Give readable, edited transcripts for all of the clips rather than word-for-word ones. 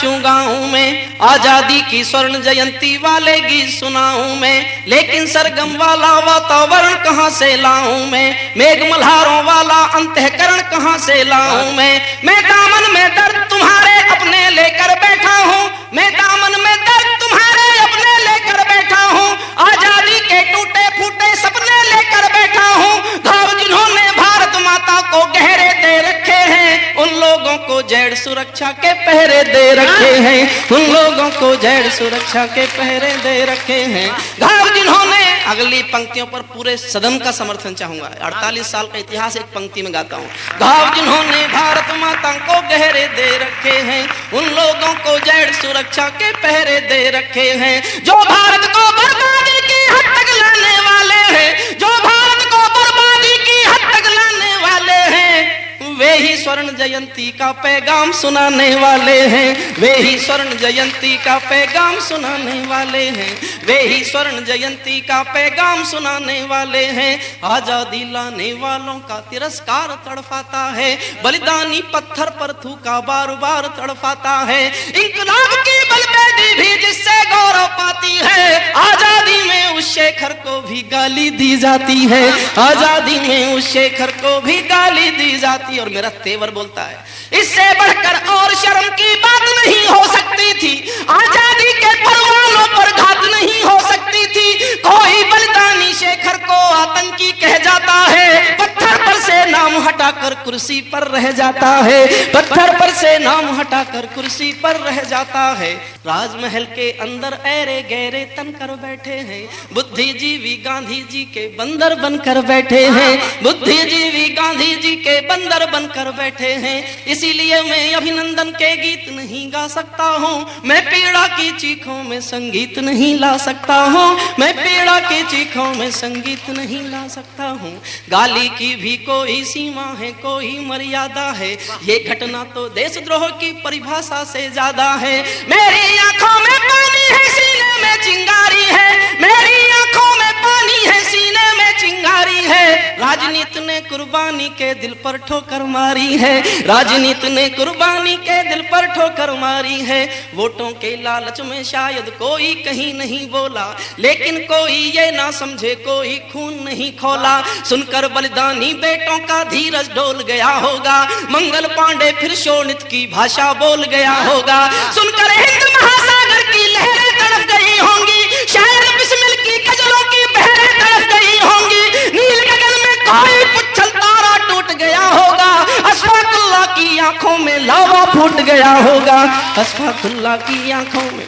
नाचूं गाऊं मैं, आजादी की स्वर्ण जयंती वाले गीत सुनाऊं मैं, लेकिन सरगम वाला वातावरण कहां से लाऊं मैं, मेघ मल्हारों वाला अंतःकरण कहां से लाऊं मैं दामन में दर्द तुम्हारे अपने लेकर बैठा हूं, मैं दामन में दर्द तुम्हारे अपने लेकर बैठा हूं, आजादी के टूटे फूटे सपने लेकर बैठा हूं, घाव जिन्होंने भारत माता को गहरे दे रखे हैं, उन लोगों को जेड सुरक्षा के पहरे दे रखे हैं, उन लोगों को जेड सुरक्षा के पहरे दे रखे हैं, घाव जिन्होंने। अगली पंक्तियों पर पूरे सदन का समर्थन चाहूंगा, 48 साल का इतिहास एक पंक्ति में गाता हूं। घाव जिन्होंने भारत माता को गहरे दे रखे हैं, उन लोगों को जेड सुरक्षा के पहरे दे रखे हैं, जो भारत को बर्बादी की हद तक लाने वाले हैं, जो भारत को बर्बादी की हद तक लाने वाले हैं, वे ही स्वर्ण जयंती का पैगाम सुनाने वाले हैं, वे ही स्वर्ण जयंती का पैगाम सुनाने वाले हैं, वे ही स्वर्ण जयंती का पैगाम सुनाने वाले हैं। आजादी लाने वालों का तिरस्कार तड़फाता है, बलिदानी पत्थर पर थूका बार बार तड़फाता है, इंकलाब की बलबेटी भी जिससे गौरव पाती है, आजादी में उस शेखर को भी गाली दी जाती है, आजादी में उस शेखर को भी गाली दी जाती है। और मेरा तेवर बोलता है, इससे बढ़कर और शर्म की बात नहीं हो सकती थी, आजादी के परवानों पर घात नहीं हो सकती थी, कोई बलिदानी शेखर को आतंकी कह जाता है, पत्थर पर से नाम हटाकर कुर्सी पर रह जाता है, पत्थर पर से नाम हटाकर कुर्सी पर रह जाता है। राजमहल के अंदर ऐरे गहरे तन कर बैठे हैं, बुद्धिजीवी गांधी जी के बंदर बनकर बैठे हैं, बुद्धिजीवी गांधी जी के बंदर बनकर बैठे हैं, इसीलिए मैं अभिनंदन के गीत नहीं गा सकता हूँ, मैं पीड़ा की चीखों में संगीत नहीं ला सकता हूँ, मैं पीड़ा की चीखों में संगीत नहीं ला सकता हूँ। गाली की भी कोई सीमा है, कोई मर्यादा है, ये घटना तो देशद्रोह की परिभाषा से ज्यादा है। मेरी आंखों में पानी है, सीने में चिंगारी है, मेरी आंखों में पानी है, सीने में चिंगारी है, राजनीति ने कुर्बानी के दिल पर ठोकर मारी है, राजनीति ने कुर्बानी के दिल पर ठोकर मारी है। वोटों के लालच में शायद कोई कहीं नहीं बोला, लेकिन कोई ये ना समझे कोई खून नहीं खोला, सुनकर बलिदानी बेटों का धीरज डोल गया होगा, मंगल पांडे फिर शोणित की भाषा बोल गया होगा, सुनकर हिंद महासागर की लहरें तड़प गई होंगी, शायद बिस्मिल की गजलों की बहरें तड़प गई होंगी, नील गगन में कोई पुच्छल तारा टूट गया होगा, अशफाकुल्लाह की आंखों में लावा फूट गया होगा, अशफाकुल्लाह की आंखों में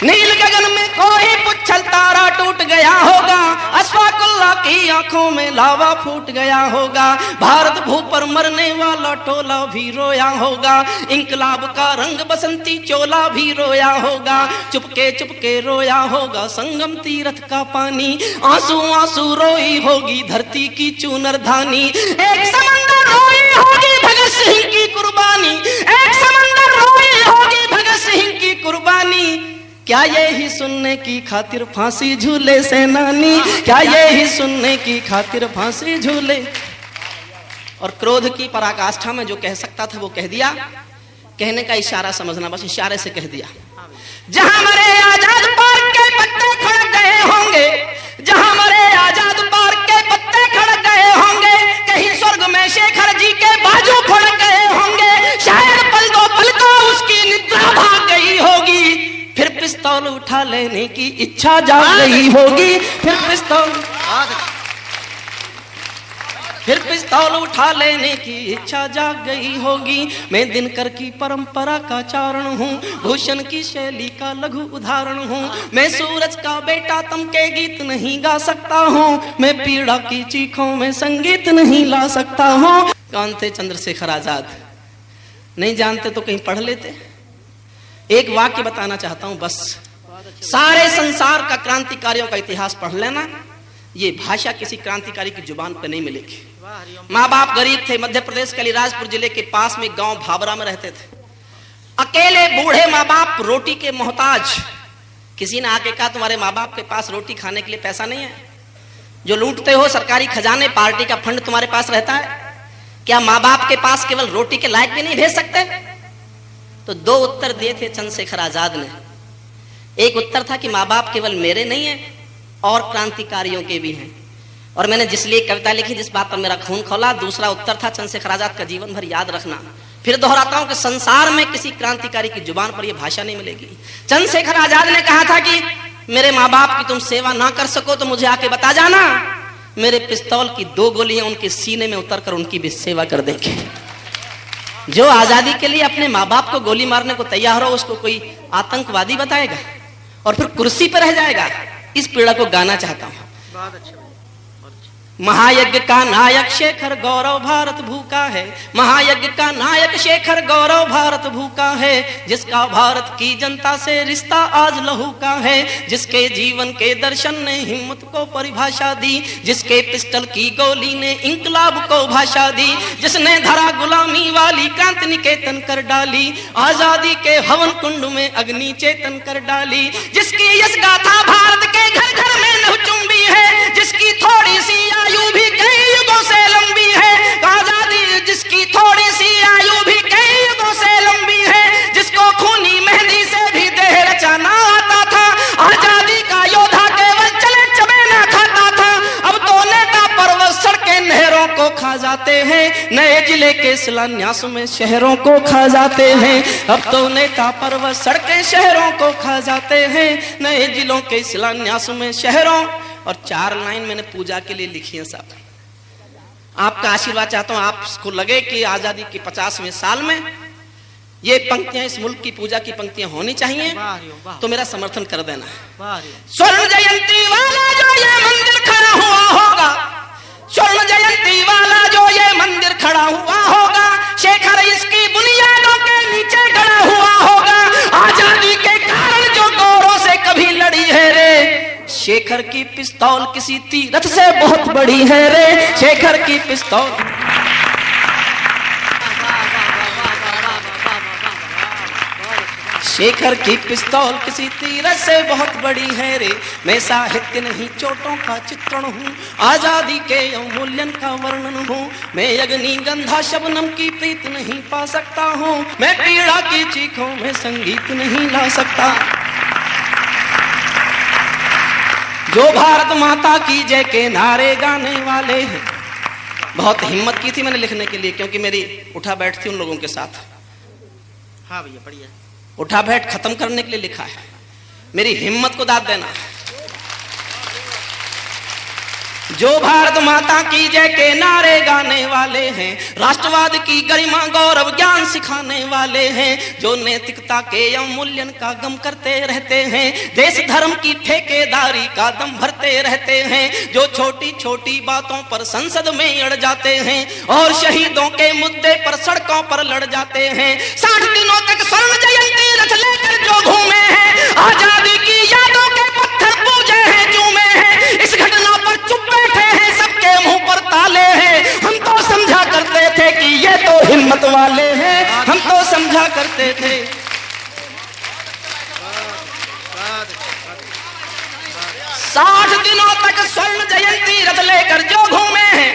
नील गगन में कोई पुच्छल तारा टूट गया होगा, अशफाकुल्लाह की आंखों में लावा फूट गया होगा, भारत भू पर मरने वाला टोला भी रोया होगा, इंकलाब का रंग बसंती चोला भी रोया होगा, चुपके चुपके रोया होगा संगम तीरथ का पानी, आंसू आंसू रोई होगी धरती की चूनर धानी, एक समंदर रोई होगी भगत सिंह की कुर्बानी, एक समंदर रोई होगी भगत सिंह की कुर्बानी। क्या ये ही सुनने की खातिर फांसी झूले सेनानी, क्या ये ही सुनने की खातिर फांसी झूले। और क्रोध की पराकाष्ठा में जो कह सकता था वो कह दिया, कहने का इशारा समझना, बस इशारे से कह दिया। जहां मरे आजाद पार्क के पत्ते खड़क गए होंगे, जहां मरे आजाद पार्क के पत्ते खड़क गए होंगे, कहीं स्वर्ग में शेखर जी के बाजू फड़क गए होंगे, शायद पल दो पल को उसकी निद्रा भाग गई होगी, फिर पिस्तौल उठा लेने की इच्छा जाग गई होगी, फिर पिस्तौल उठा लेने की इच्छा जाग गई होगी। मैं दिनकर की परंपरा का चारण हूँ, भूषण की शैली का लघु उदाहरण हूँ, मैं सूरज का बेटा तम के गीत नहीं गा सकता हूँ, मैं पीड़ा की चीखों में संगीत नहीं ला सकता हूँ। कौन थे चंद्रशेखर आजाद? नहीं जानते तो कहीं पढ़ लेते। एक वाक्य बताना चाहता हूं बस, सारे संसार का क्रांतिकारियों का इतिहास पढ़ लेना, ये भाषा किसी क्रांतिकारी की जुबान पर नहीं मिलेगी। माँ बाप गरीब थे, मध्य प्रदेश के अलीराजपुर जिले के पास में गांव भाबरा में रहते थे, अकेले बूढ़े माँ बाप रोटी के मोहताज। किसी ने आके कहा तुम्हारे माँ बाप के पास रोटी खाने के लिए पैसा नहीं है, जो लूटते हो सरकारी खजाने पार्टी का फंड तुम्हारे पास रहता है, क्या माँ बाप के पास केवल रोटी के लायक भी नहीं भेज सकते? तो दो उत्तर दिए थे चंद्रशेखर आजाद ने। एक उत्तर था कि माँ बाप केवल मेरे नहीं है और क्रांतिकारियों के भी हैं, और मैंने जिसलिए कविता लिखी जिस बात पर मेरा खून खौला। दूसरा उत्तर था चंद्रशेखर आजाद का जीवन भर याद रखना। फिर दोहराता हूं कि संसार में किसी क्रांतिकारी की जुबान पर यह भाषा नहीं मिलेगी। चंद्रशेखर आजाद ने कहा था कि मेरे माँ बाप की तुम सेवा ना कर सको तो मुझे आके बता जाना, मेरे पिस्तौल की 2 गोलियां उनके सीने में उतरकर उनकी भी सेवा कर देंगे। जो आजादी के लिए अपने माँ बाप को गोली मारने को तैयार हो उसको कोई आतंकवादी बताएगा और फिर कुर्सी पर रह जाएगा। इस पीड़ा को गाना चाहता हूं। बहुत अच्छा। महायज्ञ का नायक शेखर गौरव भारत भूखा है, महायज्ञ का नायक शेखर गौरव भारत भूखा है, जिसका भारत की जनता से रिश्ता आज लहू का है, जिसके जीवन के दर्शन ने हिम्मत को परिभाषा दी, जिसके पिस्टल की गोली ने इंकलाब को भाषा दी, जिसने धरा गुलामी वाली क्रांति निकेतन कर डाली, आजादी के हवन कुंड में अग्नि चेतन कर डाली, जिसकी यश गाथा भारत के घर घर में नहुचुंबी है, जिसकी थोड़ी सी आयु भी कई युगों से लंबी है, आजादी जिसकी थोड़ी सी आयु भी कई युगों से लंबी है, जिसको खूनी मेहंदी से भी देह रचाना आता था, आजादी का योद्धा केवल चले चबे ना खाता था। अब तो नेता पर्वत सड़कें नहरों को खा जाते हैं, नए जिले के शिलान्यास में शहरों को खा जाते हैं। अब तो नेता पर्वत सड़कें शहरों को खा जाते हैं, नए जिलों के शिलान्यास में शहरों। और 4 लाइन मैंने पूजा के लिए लिखी है साहब। आपका आशीर्वाद चाहता हूं, आपको लगे कि आजादी के 50वें साल में ये पंक्तियां इस मुल्क की पूजा की पंक्तियां होनी चाहिए, तो मेरा समर्थन कर देना। स्वर्ण जयंती वाला जो ये मंदिर खड़ा हुआ होगा, स्वर्ण जयंती वाला जो ये मंदिर खड़ा हुआ होगा, शेखर इसकी बुनियादों के नीचे गड़ा हुआ होगा, आजादी के कारण जो गौरों से कभी लड़ी है रे, शेखर की पिस्तौल किसी तीरथ से बहुत बड़ी है रे, शेखर की पिस्तौल। शेखर की पिस्तौल किसी तीरथ से बहुत बड़ी है रे, मैं साहित्य नहीं चोटों का चित्रण हूँ, आजादी के अवमूल्यन का वर्णन हूँ, मैं अग्नि गंधा शबनम की प्रीत नहीं पा सकता हूँ, मैं पीड़ा की चीखों में संगीत नहीं ला सकता। जो भारत माता की जय के नारे गाने वाले हैं। बहुत हिम्मत की थी मैंने लिखने के लिए, क्योंकि मेरी उठा बैठ थी उन लोगों के साथ। हाँ भैया बढ़िया। उठा बैठ खत्म करने के लिए लिखा है, मेरी हिम्मत को दाद देना। जो भारत माता की जय के नारे गाने वाले हैं, राष्ट्रवाद की गरिमा गौरव ज्ञान सिखाने वाले हैं, जो नैतिकता के अवमूल्यन का गम करते रहते हैं, देश धर्म की ठेकेदारी का दम भरते रहते हैं, जो छोटी छोटी बातों पर संसद में अड़ जाते हैं और शहीदों के मुद्दे पर सड़कों पर लड़ जाते हैं। 60 दिनों तक स्वर्ण जयंती रथ लेकर जो घूमे हैं, आजादी की यादों के पत्थर पूजे हैं, चूमे हैं, इस घटना पर चुप बैठे हैं, सबके मुंह पर ताले हैं। हम तो समझा करते थे कि ये तो हिम्मत वाले हैं, हम तो समझा करते थे। 60 दिनों तक स्वर्ण जयंती रथ लेकर जो घूमे हैं,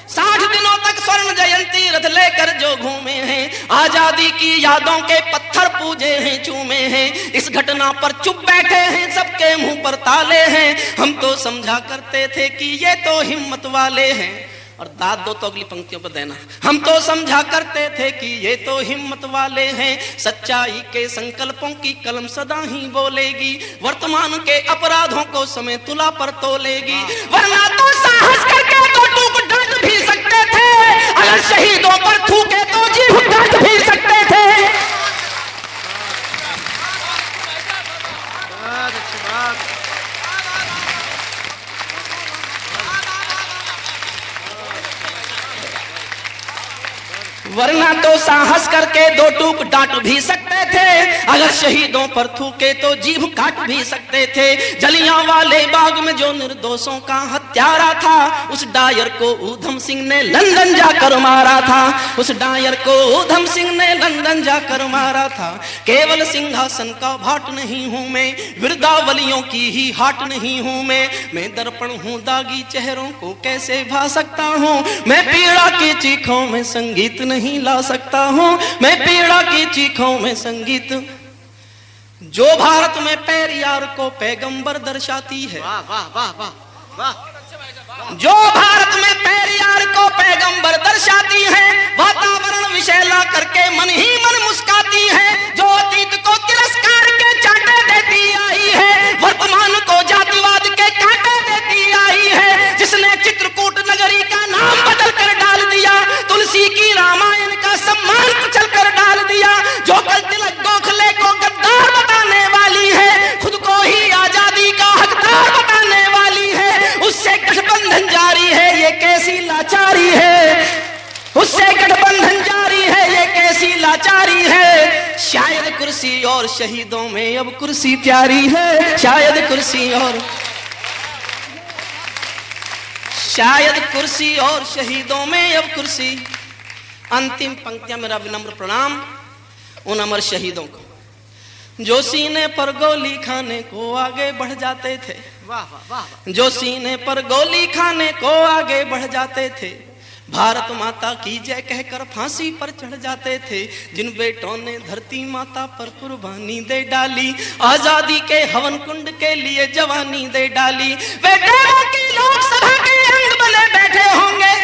60 दिनों तक स्वर्ण जयंती रथ लेकर जो घूमे हैं, आजादी की यादों के पत्थर पूजे हैं, चूमे हैं, इस घटना पर चुप बैठे हैं, सबके मुंह पर ताले हैं। हम तो समझा करते थे कि ये तो हिम्मत वाले हैं। और दाद दो तो अगली पंक्तियों पर देना। हम तो समझा करते थे कि ये तो हिम्मत वाले हैं, सच्चाई के संकल्पों की कलम सदा ही बोलेगी, वर्तमान के अपराधों को समय तुला पर तोलेगी, वरना तो साहस करके तो टूक डांट भी सकते थे, अगर शहीदों पर थूके तो जीभ काट भी सकते थे। वरना तो साहस करके 2 टूक डांट भी सकते थे, अगर शहीदों पर थूके तो जीभ काट भी सकते थे। जलियांवाले बाग में जो निर्दोषों का हत्यारा था, उस डायर को ऊधम सिंह ने लंदन जाकर मारा था। उस डायर को ऊधम सिंह ने लंदन जाकर मारा था। केवल सिंहासन का भाट नहीं हूं मैं, विरदावलियों की ही हाट नहीं हूं मैं दर्पण हूं, दागी चेहरों को कैसे भा सकता हूं। मैं पीड़ा की चीखों में संगीत नहीं ला सकता हूं, मैं पीड़ा की चीखों में संगीत। जो भारत में पेरियार को पैगंबर दर्शाती है, वाह वाह वाह वाह वाह, जो भारत में पेरियार को पैगंबर दर्शाती है, वातावरण विषैला करके मन ही मन मुस्काती है। जो अतीत को तिरस्कार के चांटे देती आई है, वर्तमान को जातिवाद के कांटे देती आई है। जिसने चित्रकूट नगरी का नाम बदल कर डाल दिया, तुलसी की रामायण का सम्मान कुचल कर डाल दिया। जो कल तिलक गोखले को गद्दार बताने वाली है, खुद को ही आजादी का हकदार बताने वाली है, उससे गठबंधन जारी है, ये कैसी लाचारी है। उससे गठबंधन जारी है, ये कैसी लाचारी है। शायद कुर्सी और शहीदों में अब कुर्सी प्यारी है, शायद कुर्सी और शहीदों में अब कुर्सी। अंतिम पंक्तियां, मेरा विनम्र प्रणाम उन अमर शहीदों को जो सीने पर गोली खाने को आगे बढ़ जाते थे। वाह वाह वाह, जो सीने पर गोली खाने को आगे बढ़ जाते थे, भारत माता की जय कहकर फांसी पर चढ़ जाते थे। जिन बेटों ने धरती माता पर कुर्बानी दे डाली, आजादी के हवन कुंड के लिए जवानी दे डाली, वे देवों की लोकसभा के अंग बने बैठे होंगे।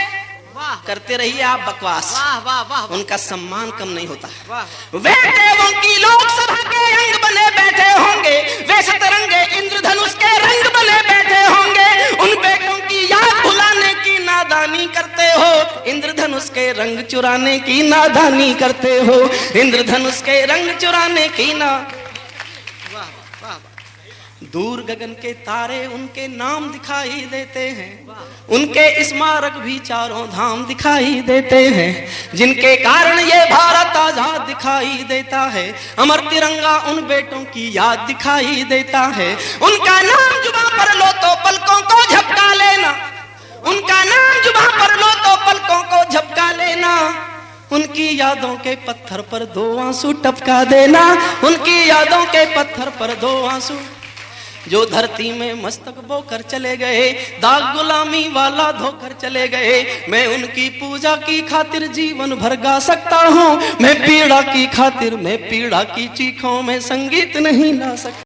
करते रहिए आप बकवास, वाह वाह वाह, उनका सम्मान कम नहीं होता। वाह वे देवों की लोकसभा के अंग बने बैठे होंगे, वे सतरंगे इंद्रधनुष के रंग बने बैठे होंगे। उन बेटों की याद भुलाने की नादानी करते हो, इंद्रधनुष के रंग चुराने की नादानी करते हो, इंद्रधनुष के रंग चुराने की ना। वाह वाह, दूर गगन के तारे उनके नाम दिखाई देते हैं, उनके स्मारक भी चारों धाम दिखाई देते हैं, जिनके कारण ये भारत आजाद दिखाई देता है। अमर तिरंगा उन बेटों की याद दिखाई देता है। उनका नाम जुबां पर लो तो पलकों को झपका लेना, उनका नाम जुबां पर लो तो पलकों को झपका लेना। उनकी यादों के पत्थर पर 2 आंसू टपका देना, उनकी यादों के पत्थर पर 2 आंसू। जो धरती में मस्तक बोकर चले गए, दाग गुलामी वाला धोकर चले गए, मैं उनकी पूजा की खातिर जीवन भर गा सकता हूँ। मैं पीड़ा की खातिर, मैं पीड़ा की चीखों में संगीत नहीं ला सकता।